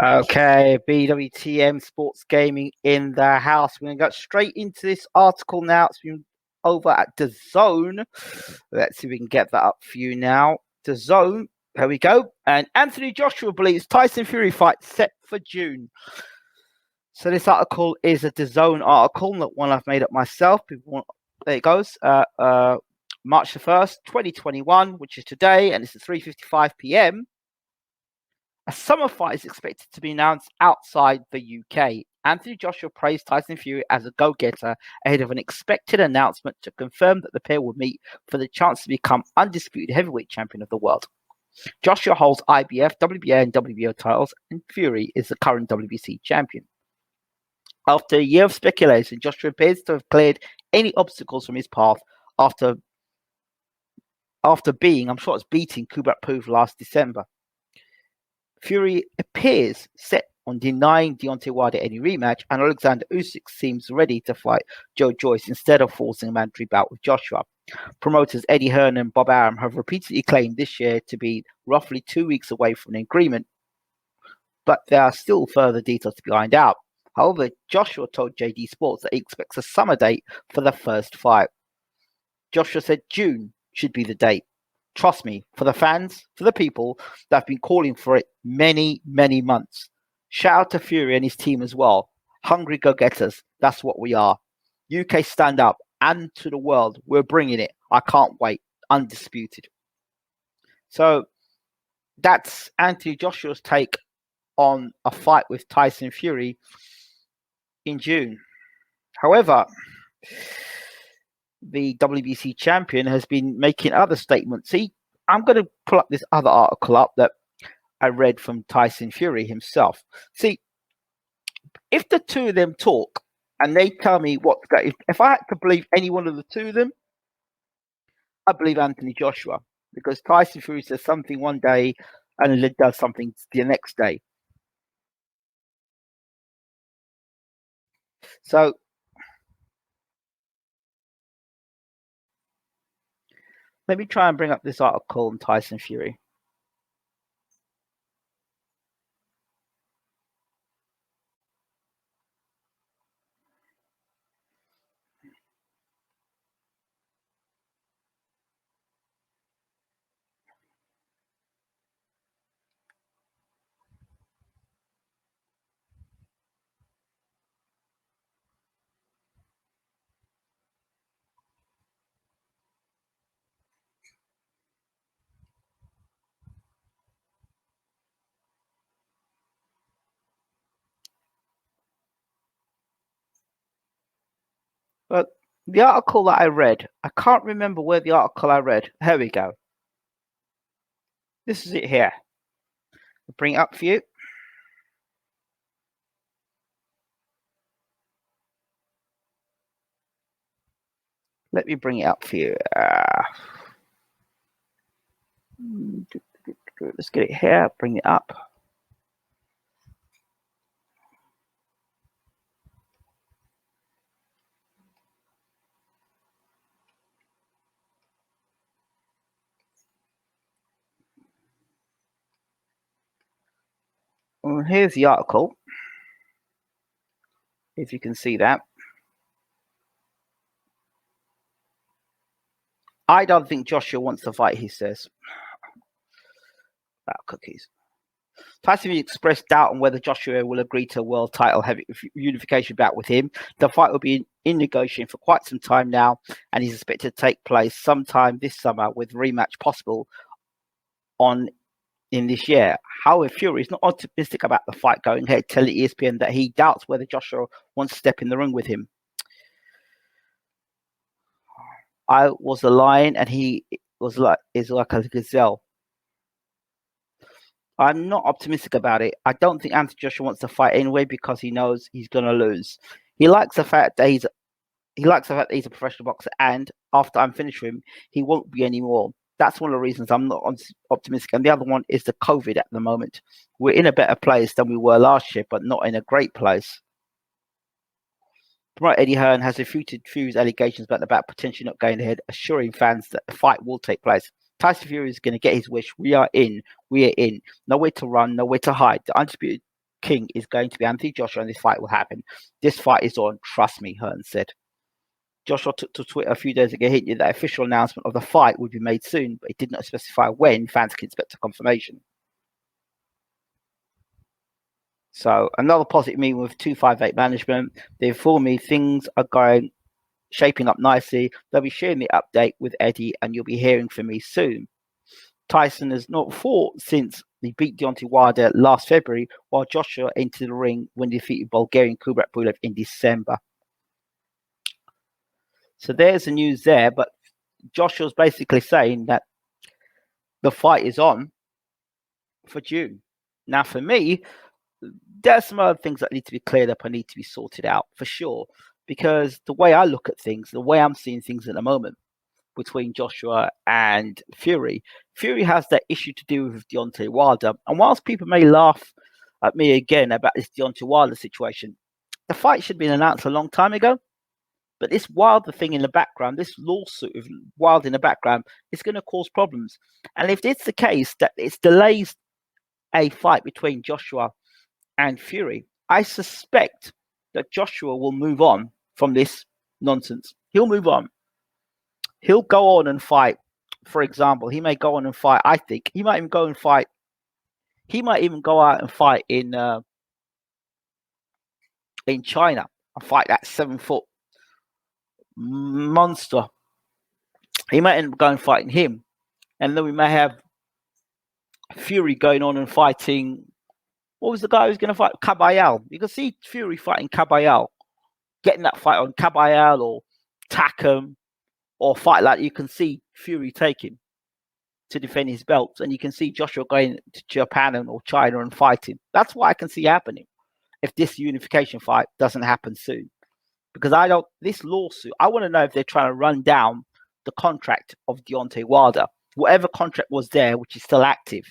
Okay, BWTM Sports Gaming in the house. We're going to go straight into this article now. It's been over at DAZN. Let's see if we can get that up for you now. DAZN, there we go. And Anthony Joshua believes Tyson Fury fight set for June. So this article is a DAZN article, not one I've made up myself. There it goes. March the 1st, 2021, which is today, and it's at 3:55 p.m. A summer fight is expected to be announced outside the UK. Anthony Joshua praised Tyson Fury as a go-getter ahead of an expected announcement to confirm that the pair will meet for the chance to become undisputed heavyweight champion of the world. Joshua holds IBF, WBA, and WBO titles, and Fury is the current WBC champion. After a year of speculation, Joshua appears to have cleared any obstacles from his path after beating Kubrat Puv last December. Fury appears set on denying Deontay Wilder any rematch, and Alexander Usyk seems ready to fight Joe Joyce instead of forcing a mandatory bout with Joshua. Promoters Eddie Hearn and Bob Arum have repeatedly claimed this year to be roughly 2 weeks away from an agreement, but there are still further details to be ironed out. However, Joshua told JD Sports that he expects a summer date for the first fight. Joshua said June should be the date. Trust me, for the fans, for the people that have been calling for it many, many months. Shout out to Fury and his team as well. Hungry go-getters, that's what we are. UK stand up, and to the world, we're bringing it. I can't wait. Undisputed. So that's Anthony Joshua's take on a fight with Tyson Fury in June. However, the WBC champion has been making other statements. I'm going to pull up this other article up that I read from Tyson Fury himself. See, if the two of them talk and they tell me what's going, if I had to believe any one of the two of them, I believe Anthony Joshua, because Tyson Fury says something one day and then does something the next day. So let me try and bring up this article on Tyson Fury. But the article that I read, I can't remember where the article I read. Here we go. This is it here. I'll bring it up for you. Let me bring it up for you. Let's get it here. Bring it up. Well, here's the article, if you can see that. I don't think Joshua wants to fight, he says. About cookies. Tyson expressed doubt on whether Joshua will agree to a world title heavy unification bout with him. The fight will be in negotiation for quite some time now, and is expected to take place sometime this summer, with rematch possible in this year. However, Fury is not optimistic about the fight going ahead, telling ESPN that he doubts whether Joshua wants to step in the ring with him. I was a lion and he is like a gazelle. I'm not optimistic about it. I don't think Anthony Joshua wants to fight anyway because he knows he's going to lose. He likes the fact that he's a professional boxer, and after I'm finished with him, he won't be anymore. That's one of the reasons I'm not optimistic. And the other one is the COVID at the moment. We're in a better place than we were last year, but not in a great place. Promoter Eddie Hearn has refuted Fury's allegations about the bout potentially not going ahead, assuring fans that the fight will take place. Tyson Fury is going to get his wish. We are in. Nowhere to run, nowhere to hide. The undisputed king is going to be Anthony Joshua, and this fight will happen. This fight is on. Trust me, Hearn said. Joshua took to Twitter a few days ago hinting that official announcement of the fight would be made soon, but it did not specify when. Fans can expect a confirmation. So another positive meeting with 258 management. They informed me things are shaping up nicely. They'll be sharing the update with Eddie, and you'll be hearing from me soon. Tyson has not fought since he beat Deontay Wilder last February, while Joshua entered the ring when he defeated Bulgarian Kubrat in December. So there's the news there, but Joshua's basically saying that the fight is on for June. Now, for me, there's some other things that need to be cleared up and need to be sorted out for sure, because the way I look at things, the way I'm seeing things at the moment between Joshua and Fury has that issue to do with Deontay Wilder. And whilst people may laugh at me again about this Deontay Wilder situation, the fight should have been announced a long time ago. But this Wilder thing in the background, this lawsuit of Wilder in the background, is going to cause problems. And if it's the case that it delays a fight between Joshua and Fury, I suspect that Joshua will move on from this nonsense. He'll move on. He'll go on and fight. For example, he may go on and fight. I think he might even go and fight. He might even go out and fight in China and fight that 7-foot monster. He might end up going fighting him, and then we may have Fury going on and fighting. What was the guy who's going to fight? Caballero. You can see Fury fighting Caballero, getting that fight on Caballero or Takam, or fight like you can see Fury taking to defend his belts, and you can see Joshua going to Japan or China and fighting. That's what I can see happening if this unification fight doesn't happen soon. Because this lawsuit, I want to know if they're trying to run down the contract of Deontay Wilder, whatever contract was there, which is still active.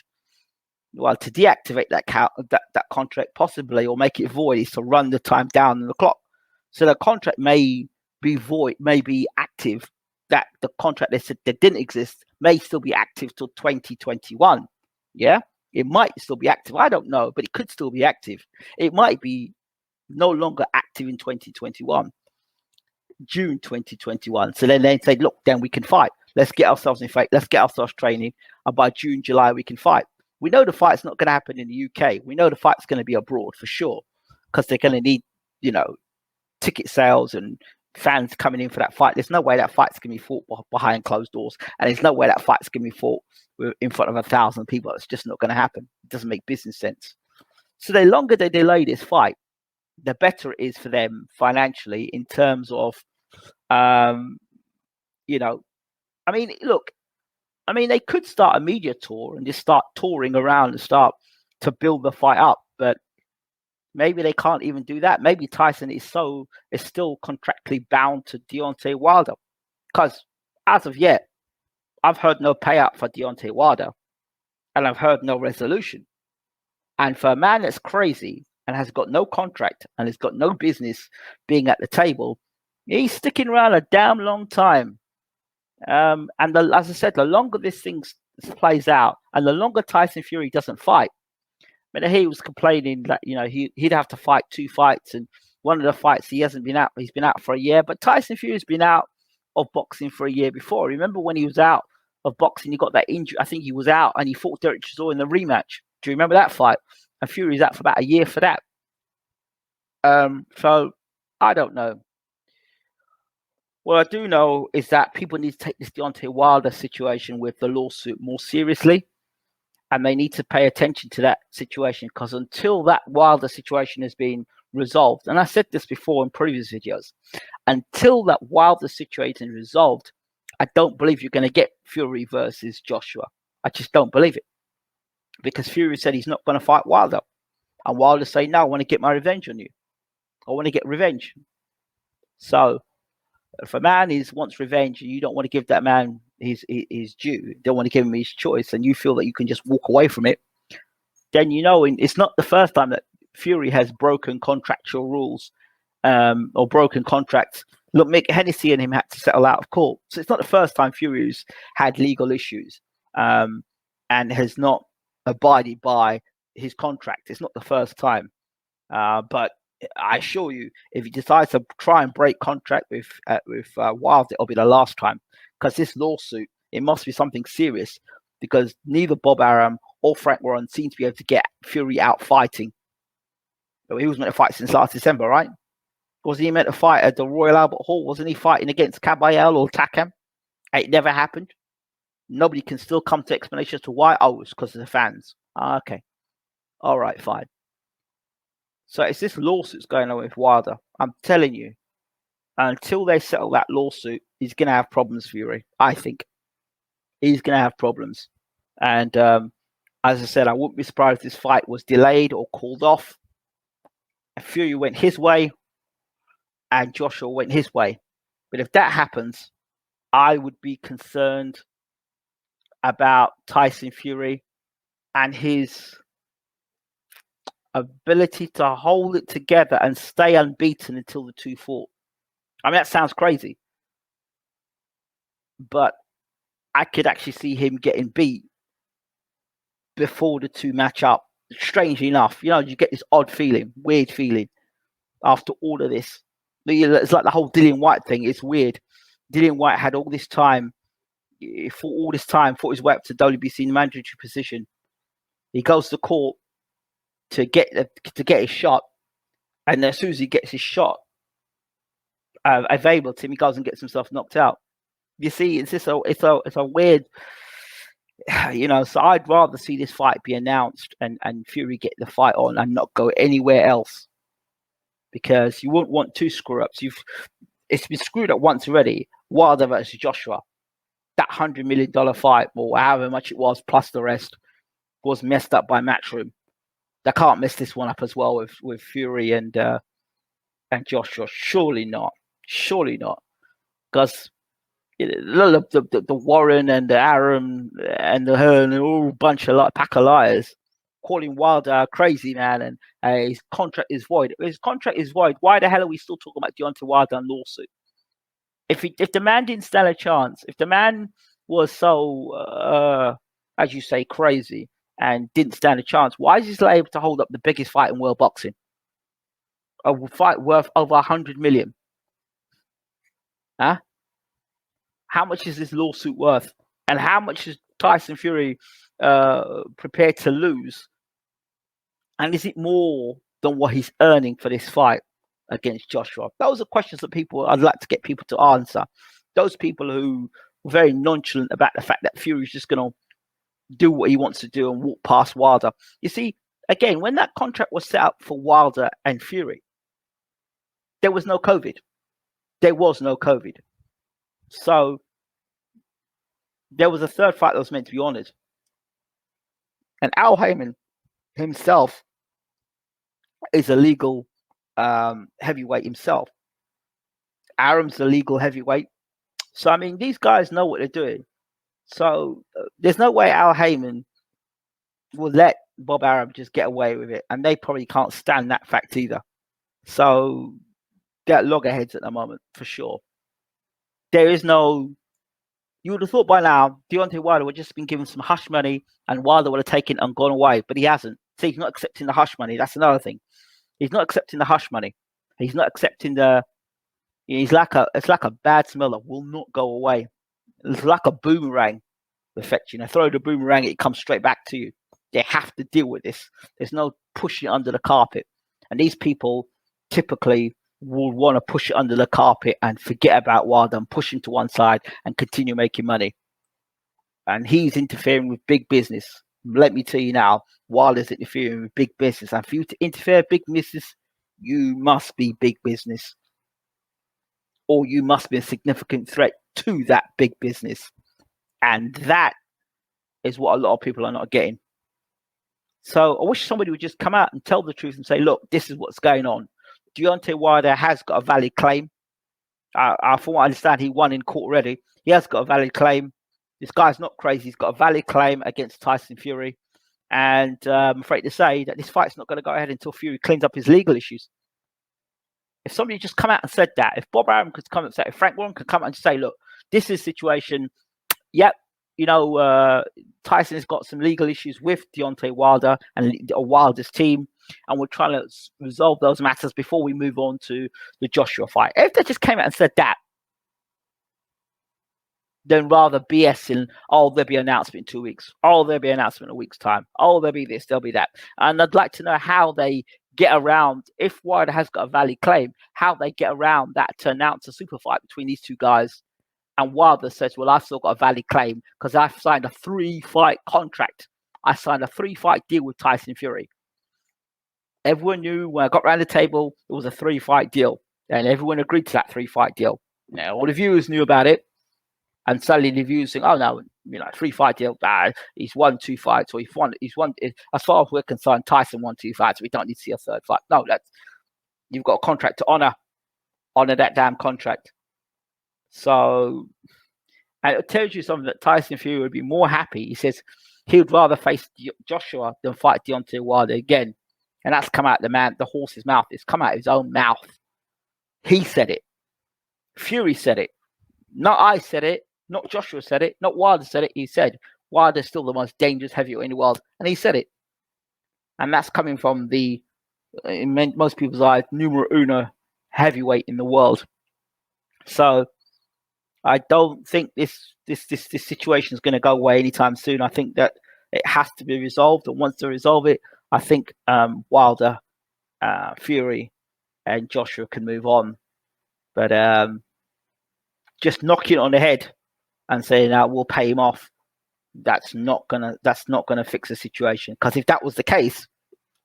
Well, to deactivate that contract possibly, or make it void, is to run the time down on the clock. So the contract may be void, may be active. That the contract they said that didn't exist may still be active till 2021. Yeah, it might still be active. I don't know, but it could still be active. It might be no longer active in 2021, June 2021. So then they say, look, then we can fight. Let's get ourselves in fight. Let's get ourselves training. And by June, July, we can fight. We know the fight's not going to happen in the UK. We know the fight's going to be abroad for sure, because they're going to need, ticket sales and fans coming in for that fight. There's no way that fight's going to be fought behind closed doors. And there's no way that fight's going to be fought in front of 1,000 people. It's just not going to happen. It doesn't make business sense. So the longer they delay this fight, the better it is for them financially in terms of, they could start a media tour and just start touring around and start to build the fight up, but maybe they can't even do that. Maybe Tyson is still contractually bound to Deontay Wilder, because as of yet, I've heard no payout for Deontay Wilder, and I've heard no resolution. And for a man that's crazy and has got no contract and has got no business being at the table, he's sticking around a damn long time. As I said, the longer this thing plays out, and the longer Tyson Fury doesn't fight. He was complaining that he'd have to fight 2 fights, and one of the fights he hasn't been out. He's been out for a year, but Tyson Fury's been out of boxing for a year before. Remember when he was out of boxing, he got that injury. I think he was out, and he fought Derek Chisora in the rematch. Do you remember that fight? And Fury's out for about a year for that. So I don't know. What I do know is that people need to take this Deontay Wilder situation with the lawsuit more seriously, and they need to pay attention to that situation, because until that Wilder situation has been resolved, and I said this before in previous videos, until that Wilder situation is resolved, I don't believe you're going to get Fury versus Joshua. I just don't believe it, because Fury said he's not going to fight Wilder, and Wilder say, no, I want to get my revenge on you. I want to get revenge. So if a man wants revenge and you don't want to give that man his due, don't want to give him his choice, and you feel that you can just walk away from it, then it's not the first time that Fury has broken contractual rules or broken contracts. Look, Mick Hennessy and him had to settle out of court. So it's not the first time Fury's had legal issues and has not abided by his contract. It's not the first time. But I assure you, if he decides to try and break contract with Wilder, it'll be the last time, because this lawsuit, it must be something serious, because neither Bob Arum or Frank Warren seem to be able to get Fury out fighting. He was meant to fight since last December, right? Wasn't he meant to fight at the Royal Albert Hall? Wasn't he fighting against Caballero or Takam? It never happened. Nobody can still come to explanation as to why. Oh, it's because of the fans. Okay. All right, fine. So it's this lawsuit's going on with Wilder. I'm telling you, until they settle that lawsuit, he's going to have problems, Fury. I think. He's going to have problems. And as I said, I wouldn't be surprised if this fight was delayed or called off. And Fury went his way and Joshua went his way. But if that happens, I would be concerned about Tyson Fury and his ability to hold it together and stay unbeaten until the two fought. I mean, that sounds crazy, but I could actually see him getting beat before the two match up. Strangely enough, you get this odd feeling, weird feeling after all of this. It's like the whole Dillian White thing. It's weird. Dillian White had all this time, fought his way up to WBC mandatory position. He goes to court to get his shot, and as soon as he gets his shot available to him, he goes and gets himself knocked out. You see, it's a weird, So I'd rather see this fight be announced and Fury get the fight on and not go anywhere else, because you wouldn't want two screw ups. It's been screwed up once already. Wilder versus Joshua, that $100 million fight, or however much it was, plus the rest, was messed up by Matchroom. They can't mess this one up as well with Fury and Joshua. Surely not. Because the Warren and the Arum and the Hearn are all a bunch of pack of liars, calling Wilder a crazy man, and his contract is void. If his contract is void, why the hell are we still talking about Deontay Wilder and lawsuit? If the man didn't stand a chance, if the man was so, as you say, crazy and didn't stand a chance, why is he still able to hold up the biggest fight in world boxing? A fight worth over $100 million. Huh? How much is this lawsuit worth? And how much is Tyson Fury prepared to lose? And is it more than what he's earning for this fight against Joshua? Those are questions that I'd like to get people to answer. Those people who were very nonchalant about the fact that Fury's just going to do what he wants to do and walk past Wilder. You see, again, when that contract was set up for Wilder and Fury, there was no COVID. So there was a third fight that was meant to be honored. And Al Heyman himself is a legal heavyweight himself. Arum's a legal heavyweight. So, I mean, these guys know what they're doing. So there's no way Al Heyman will let Bob Arum just get away with it. And they probably can't stand that fact either. So they're at loggerheads at the moment, for sure. There is no... You would have thought by now Deontay Wilder would have just been given some hush money and Wilder would have taken it and gone away, but he hasn't. See, he's not accepting the hush money. That's another thing. He's not accepting the hush money. He's not accepting it's like a bad smell that will not go away. It's like a boomerang effect. Throw the boomerang, it comes straight back to you. They have to deal with this. There's no pushing it under the carpet. And these people typically will want to push it under the carpet and forget about Wilder and push him to one side and continue making money. And he's interfering with big business. Let me tell you now, Wilder's interfering with big business. And for you to interfere with big business, you must be big business. Or you must be a significant threat to that big business. And that is what a lot of people are not getting. So I wish somebody would just come out and tell the truth and say, look, this is what's going on. Deontay Wilder has got a valid claim. From what I understand, he won in court already. He has got a valid claim. This guy's not crazy. He's got a valid claim against Tyson Fury. And I'm afraid to say that this fight's not going to go ahead until Fury cleans up his legal issues. If somebody just come out and said that, if Bob Arum could come and say, if Frank Warren could come out and say, look, this is the situation. Yep, Tyson has got some legal issues with Deontay Wilder and Wilder's team. and we're trying to resolve those matters before we move on to the Joshua fight. If they just came out and said that, then rather BSing, oh, there'll be an announcement in 2 weeks. Oh, there'll be an announcement in a week's time. Oh, there'll be this, there'll be that. And I'd like to know how they get around, if Wilder has got a valid claim, how they get around that to announce a super fight between these two guys. And Wilder says, well, I've still got a valid claim because I've signed a 3-fight contract. I signed a 3-fight deal with Tyson Fury. Everyone knew when I got around the table, it was a 3-fight deal. And everyone agreed to that 3-fight deal. Now, all the viewers knew about it. And suddenly the viewers think, oh, no, 3-fight deal. He's won 2 fights, or he's won. As far as we're concerned, Tyson won 2 fights. We don't need to see a 3rd fight. No, you've got a contract to honor that damn contract. So, and it tells you something that Tyson Fury would be more happy. He says he would rather face Joshua than fight Deontay Wilder again. And that's come out the horse's mouth. It's come out of his own mouth. He said it. Fury said it. Not I said it. Not Joshua said it. Not Wilder said it. He said Wilder's still the most dangerous heavyweight in the world. And he said it. And that's coming from in most people's eyes, numero uno heavyweight in the world. So I don't think this situation is going to go away anytime soon. I think that it has to be resolved. And once they resolve it, I think Wilder, Fury, and Joshua can move on. But just knocking it on the head and saying, we'll pay him off, that's not gonna fix the situation. Because if that was the case,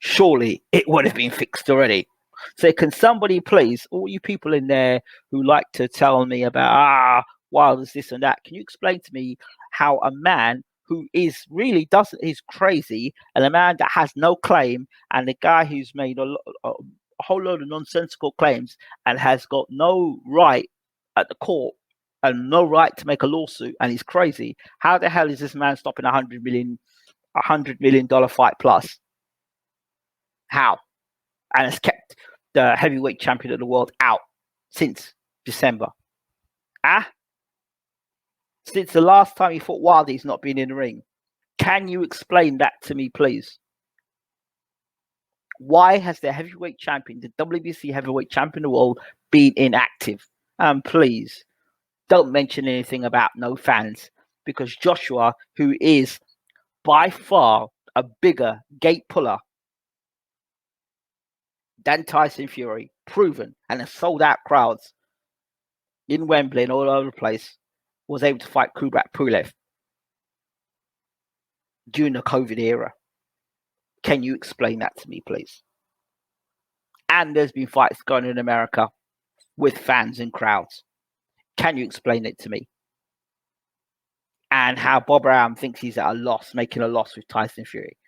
surely it would have been fixed already. So can somebody please, all you people in there who like to tell me about Wilder's this and that, can you explain to me how a man who is crazy, and a man that has no claim, and the guy who's made a whole load of nonsensical claims and has got no right at the court and no right to make a lawsuit, and he's crazy, how the hell is this man stopping $100 million fight plus? How? And has kept the heavyweight champion of the world out since December. Since the last time he fought Wilder, he's not been in the ring. Can you explain that to me, please? Why has the heavyweight champion, the WBC heavyweight champion of the world, been inactive? And please, don't mention anything about no fans, because Joshua, who is by far a bigger gate puller than Tyson Fury, proven, and has sold out crowds in Wembley and all over the place, was able to fight Kubrat Pulev during the COVID era. Can you explain that to me, please? And there's been fights going on in America with fans and crowds. Can you explain it to me? And how Bob Arum thinks he's at a loss, making a loss with Tyson Fury.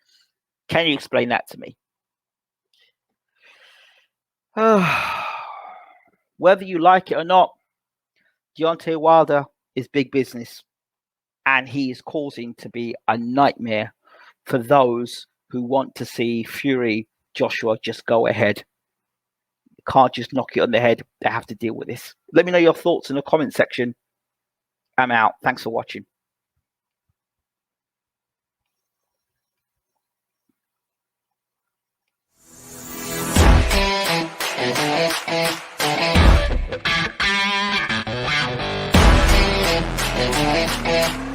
Can you explain that to me? Whether you like it or not, Deontay Wilder is big business. And he is causing to be a nightmare for those who want to see Fury, Joshua just go ahead. You can't just knock it on the head. They have to deal with this. Let me know your thoughts in the comment section. I'm out. Thanks for watching. Yeah.